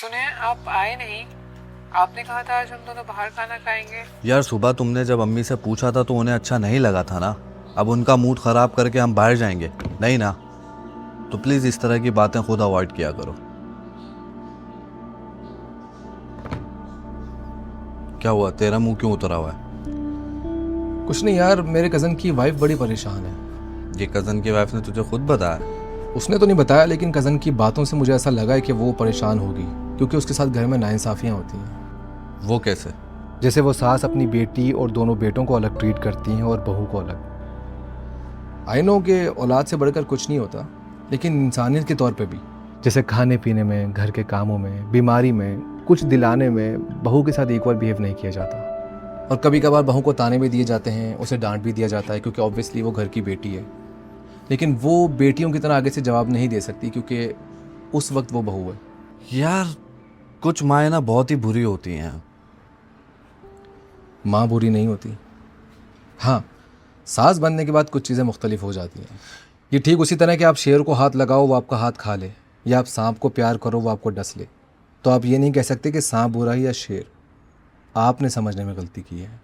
सुने आप आए नहीं। आपने कहा था आज हम दोनों बाहर खाना खाएंगे। यार सुबह तुमने जब अम्मी से पूछा था तो उन्हें अच्छा नहीं लगा था ना। अब उनका मूड ख़राब करके हम बाहर जाएंगे नहीं ना। तो प्लीज़ इस तरह की बातें खुद अवॉइड किया करो। क्या हुआ, तेरा मुंह क्यों उतरा हुआ है? कुछ नहीं यार, मेरे कज़न की वाइफ बड़ी परेशान है। ये कज़न की वाइफ ने तुझे खुद बताया? उसने तो नहीं बताया, लेकिन कज़न की बातों से मुझे ऐसा लगा है कि वो परेशान होगी, क्योंकि उसके साथ घर में नाइंसाफ़ियाँ होती हैं। वो कैसे? जैसे वो सास अपनी बेटी और दोनों बेटों को अलग ट्रीट करती हैं और बहू को अलग। आई नो कि औलाद से बढ़कर कुछ नहीं होता, लेकिन इंसानियत के तौर पे भी, जैसे खाने पीने में, घर के कामों में, बीमारी में, कुछ दिलाने में बहू के साथ एक बार बिहेव नहीं किया जाता। और कभी कभार बहू को ताने भी दिए जाते हैं, उसे डांट भी दिया जाता है, क्योंकि ऑब्वियसली वो घर की बेटी है। लेकिन वो बेटियों की तरह आगे से जवाब नहीं दे सकती, क्योंकि उस वक्त वो बहू है। यार कुछ माएँ ना बहुत ही बुरी होती हैं। माँ बुरी नहीं होती। हाँ, सास बनने के बाद कुछ चीज़ें मुख्तलिफ हो जाती हैं। ये ठीक उसी तरह कि आप शेर को हाथ लगाओ वो आपका हाथ खा ले, या आप सांप को प्यार करो वो आपको डस ले। तो आप ये नहीं कह सकते कि सांप बुरा है या शेर। आपने समझने में गलती की है।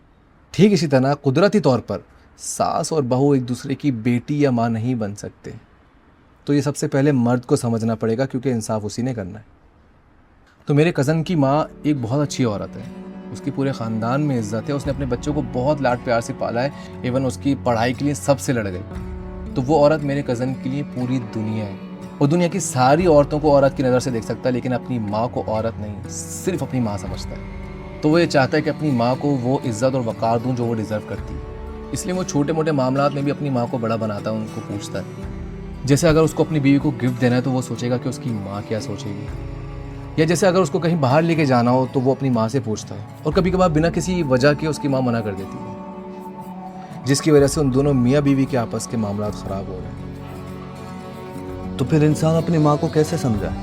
ठीक इसी तरह कुदरती तौर पर सास और बहू एक दूसरे की बेटी या माँ नहीं बन सकते। तो ये सबसे पहले मर्द को समझना पड़ेगा, क्योंकि इंसाफ उसी ने करना है। तो मेरे कज़न की माँ एक बहुत अच्छी औरत है, उसकी पूरे ख़ानदान में इज्जत है, उसने अपने बच्चों को बहुत लाड प्यार से पाला है, इवन उसकी पढ़ाई के लिए सबसे लड़ गई। तो वो औरत मेरे कज़न के लिए पूरी दुनिया है। वो दुनिया की सारी औरतों को औरत की नज़र से देख सकता है, लेकिन अपनी माँ को औरत नहीं, सिर्फ अपनी माँ समझता है। तो वो ये चाहता है कि अपनी माँ को वो इज़्ज़त और वक़ार दूँ जो वो डिज़र्व करती है। इसलिए वो छोटे मोटे मामलात में भी अपनी माँ को बड़ा बनाता है, उनको पूछता है। जैसे अगर उसको अपनी बीवी को गिफ्ट देना है तो वो सोचेगा कि उसकी माँ क्या सोचेगी, या जैसे अगर उसको कहीं बाहर लेके जाना हो तो वो अपनी माँ से पूछता है। और कभी कभार बिना किसी वजह के उसकी माँ मना कर देती है, जिसकी वजह से उन दोनों मियाँ बीवी के आपस के मामलात ख़राब हो रहे हैं। तो फिर इंसान अपनी माँ को कैसे समझाए?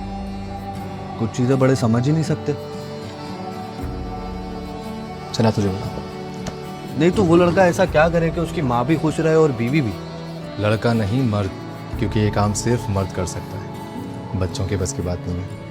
कुछ चीज़ें बड़े समझ ही नहीं सकते। चला तुझे बता। नहीं तो वो लड़का ऐसा क्या करे कि उसकी माँ भी खुश रहे और बीवी भी? लड़का नहीं, मर्द, क्योंकि ये काम सिर्फ मर्द कर सकता है। बच्चों के बस की बात नहीं है।